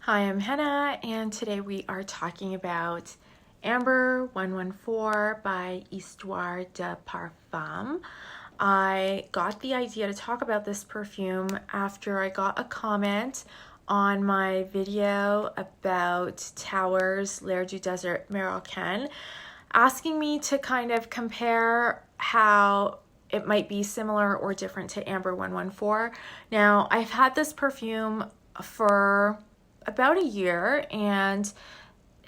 Hi, I'm Hannah, and today we are talking about Ambre 114 by Histoires de Parfum. I got the idea to talk about this perfume after I got a comment on my video about Towers L'air du Desert Marocain, asking me to kind of compare how it might be similar or different to Ambre 114. Now, I've had this perfume for about a year, and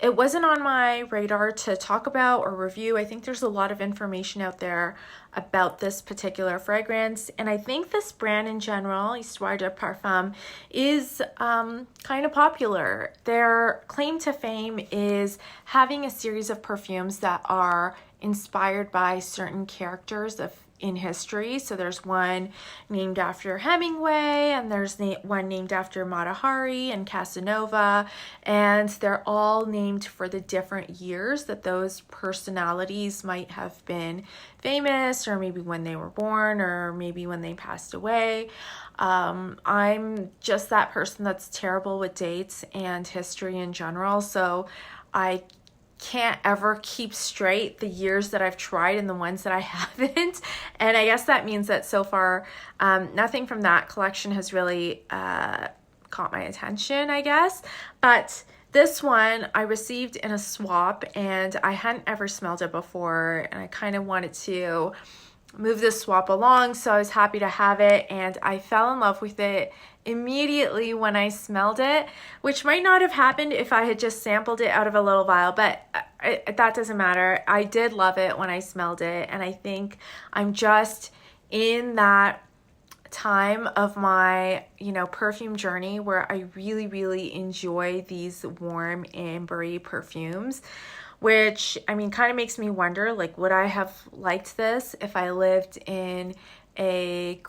it wasn't on my radar to talk about or review. I think there's a lot of information out there about this particular fragrance, and I think this brand in general, Histoires de Parfum, is kind of popular. Their claim to fame is having a series of perfumes that are inspired by certain characters in history. So there's one named after Hemingway, and there's one named after Mata Hari and Casanova, and they're all named for the different years that those personalities might have been famous, or maybe when they were born, or maybe when they passed away. I'm just that person that's terrible with dates and history in general, so I can't ever keep straight the years that I've tried and the ones that I haven't. And I guess that means that so far, nothing from that collection has really caught my attention, I guess. But this one I received in a swap, and I hadn't ever smelled it before, and I kind of wanted to move this swap along, so I was happy to have it, and I fell in love with it immediately when I smelled it, which might not have happened if I had just sampled it out of a little vial, but that doesn't matter. I did love it when I smelled it, and I think I'm just in that time of my perfume journey where I really enjoy these warm ambery perfumes, which kind of makes me wonder, like, would I have liked this if I lived in a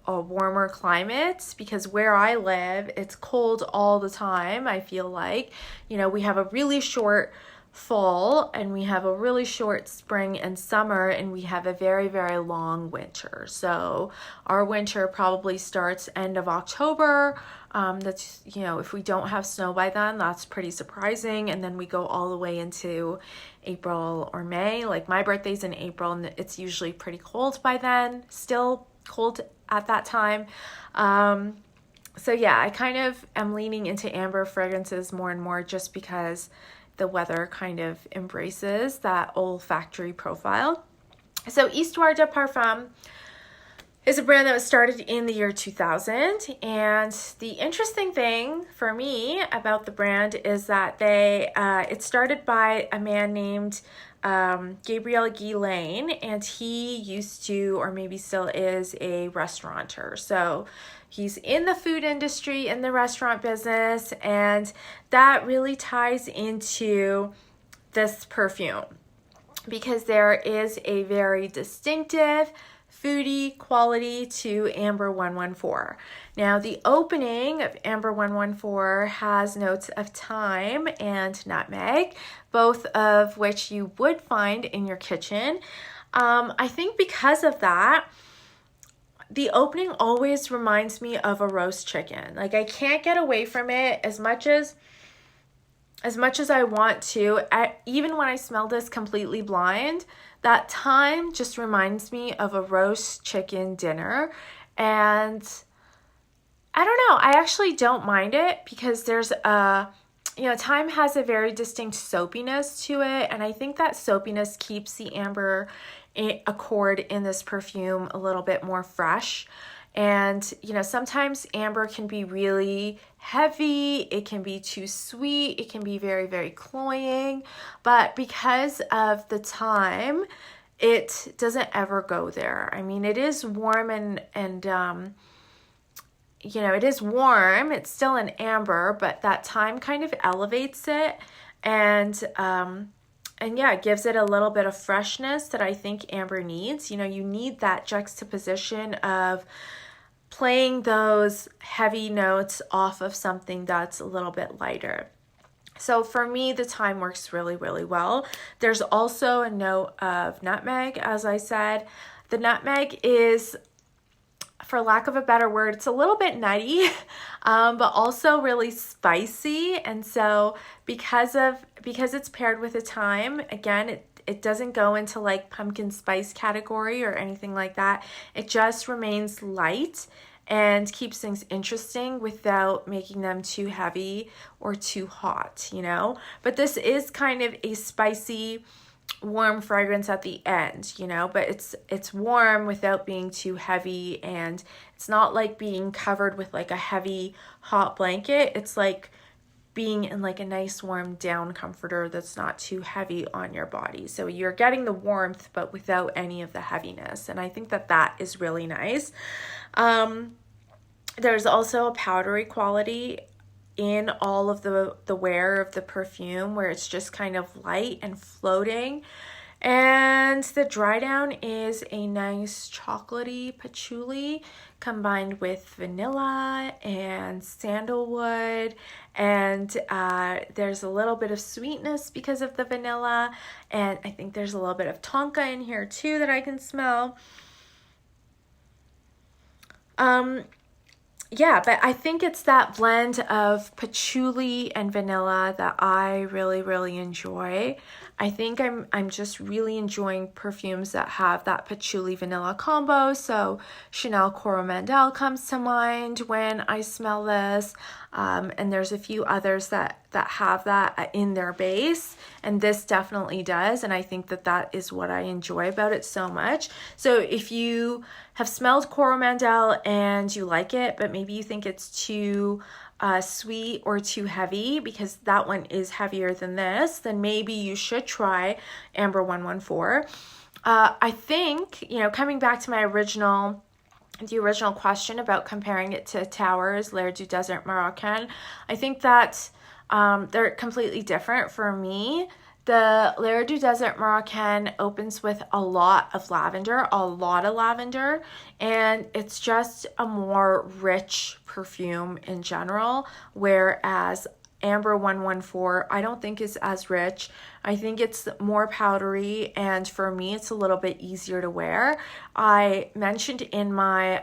warmer climate? Because where I live, it's cold all the time. I feel like, we have a really short fall, and we have a really short spring and summer, and we have a very long winter. So our winter probably starts end of October. That's, if we don't have snow by then, that's pretty surprising. And then we go all the way into April or May. Like, my birthday's in April, and it's usually pretty cold by then, still cold at that time. So yeah, I kind of am leaning into amber fragrances more and more, just because the weather kind of embraces that olfactory profile. So Histoires de Parfum is a brand that was started in the year 2000, and the interesting thing for me about the brand is that it started by a man named Gabriel Guillain, and he used to, or maybe still is, a restaurateur. So he's in the food industry, in the restaurant business, and that really ties into this perfume, because there is a very distinctive foodie quality to Ambre 114. Now, the opening of Ambre 114 has notes of thyme and nutmeg, both of which you would find in your kitchen. I think because of that, the opening always reminds me of a roast chicken. Like, I can't get away from it as much as I want to. Even when I smell this completely blind, that thyme just reminds me of a roast chicken dinner. And I don't know, I actually don't mind it, because there's thyme has a very distinct soapiness to it, and I think that soapiness keeps the amber accord in this perfume a little bit more fresh. And sometimes amber can be really heavy, it can be too sweet, it can be very cloying, but because of the thyme, it doesn't ever go there. It is warm and it is warm, it's still an amber, but that thyme kind of elevates it, and yeah, it gives it a little bit of freshness that I think amber needs. You need that juxtaposition of playing those heavy notes off of something that's a little bit lighter. So for me, the thyme works really well. There's also a note of nutmeg, as I said. The nutmeg is for lack of a better word, it's a little bit nutty, but also really spicy. And so because it's paired with a thyme, again, it doesn't go into like pumpkin spice category or anything like that. It just remains light and keeps things interesting without making them too heavy or too hot, you know? But this is kind of a spicy, warm fragrance at the end, you know, but it's warm without being too heavy, and it's not like being covered with like a heavy hot blanket. It's like being in like a nice warm down comforter that's not too heavy on your body. So you're getting the warmth but without any of the heaviness, and I think that is really nice. There's also a powdery quality in all of the wear of the perfume, where it's just kind of light and floating. And the dry down is a nice chocolatey patchouli combined with vanilla and sandalwood, and there's a little bit of sweetness because of the vanilla, and I think there's a little bit of tonka in here too that I can smell. Yeah, but I think it's that blend of patchouli and vanilla that I really, really enjoy. I think I'm just really enjoying perfumes that have that patchouli vanilla combo. So Chanel Coromandel comes to mind when I smell this. And there's a few others that have that in their base, and this definitely does, and I think that is what I enjoy about it so much. So if you have smelled Coromandel and you like it, but maybe you think it's too sweet or too heavy, because that one is heavier than this, then maybe you should try Ambre 114. I think, you know, coming back to the original question about comparing it to Towers, Lair du Desert Moroccan, I think that they're completely different for me. The Lair du Desert Moroccan opens with a lot of lavender, and it's just a more rich perfume in general, whereas Ambre 114 I don't think is as rich. I think it's more powdery, and for me it's a little bit easier to wear. I mentioned in my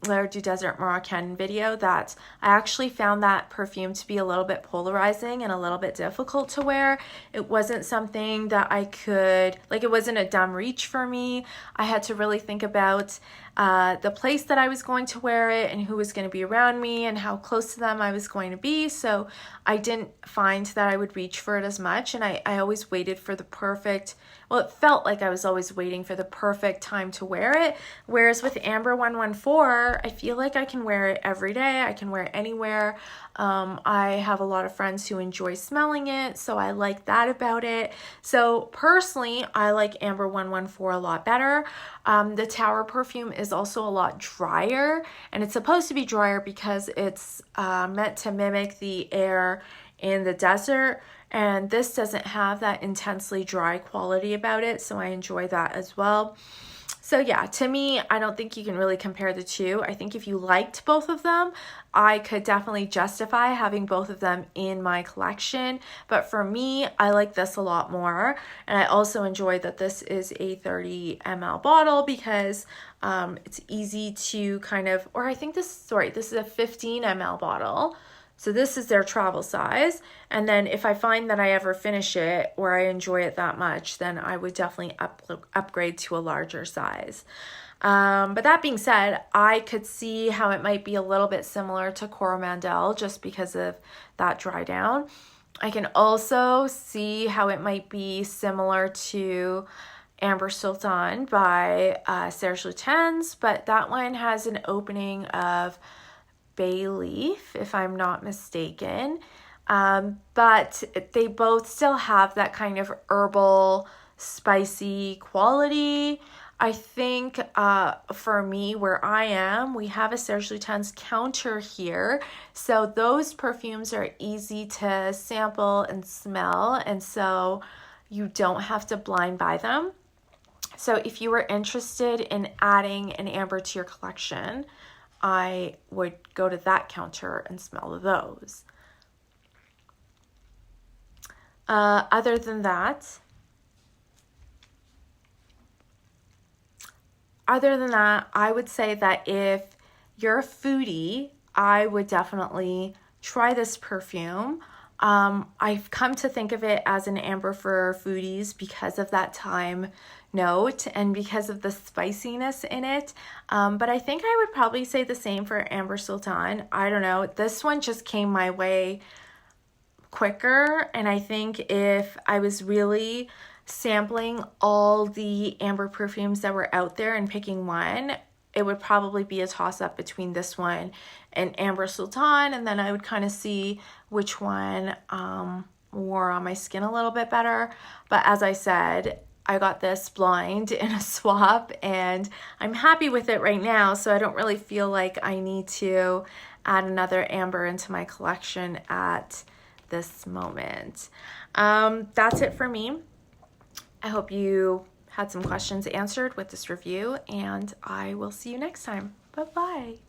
Lair du Desert Moroccan video that I actually found that perfume to be a little bit polarizing and a little bit difficult to wear. It wasn't something that I could, like, it wasn't a dumb reach for me. I had to really think about the place that I was going to wear it and who was going to be around me and how close to them I was going to be. So I didn't find that I would reach for it as much, and I always waited for the perfect, well, it felt like I was always waiting for the perfect time to wear it. Whereas with Ambre 114, I feel like I can wear it every day. I can wear it anywhere. I have a lot of friends who enjoy smelling it, so I like that about it. So personally, I like Ambre 114 a lot better. The Tower perfume is also a lot drier, and it's supposed to be drier because it's meant to mimic the air in the desert, and this doesn't have that intensely dry quality about it, so I enjoy that as well. So yeah, to me, I don't think you can really compare the two. I think if you liked both of them, I could definitely justify having both of them in my collection. But for me, I like this a lot more. And I also enjoy that this is a 30 ml bottle because it's easy to kind of, or I think this is a 15 ml bottle. So this is their travel size. And then if I find that I ever finish it or I enjoy it that much, then I would definitely upgrade to a larger size. But that being said, I could see how it might be a little bit similar to Coromandel just because of that dry down. I can also see how it might be similar to Ambre Sultan by Serge Lutens, but that one has an opening of bay leaf, if I'm not mistaken. But they both still have that kind of herbal, spicy quality. I think for me, where I am, we have a Serge Lutens counter here. So those perfumes are easy to sample and smell, and so you don't have to blind buy them. So if you were interested in adding an amber to your collection, I would go to that counter and smell those. Other than that, I would say that if you're a foodie, I would definitely try this perfume. I've come to think of it as an amber for foodies because of that thyme note and because of the spiciness in it. But I think I would probably say the same for Amber Sultan. I don't know. This one just came my way quicker, and I think if I was really sampling all the amber perfumes that were out there and picking one, it would probably be a toss-up between this one and Amber Sultan, and then I would kind of see which one wore on my skin a little bit better. But as I said, I got this blind in a swap, and I'm happy with it right now, so I don't really feel like I need to add another amber into my collection at this moment. That's it for me. I hope you had some questions answered with this review, and I will see you next time. Bye-bye.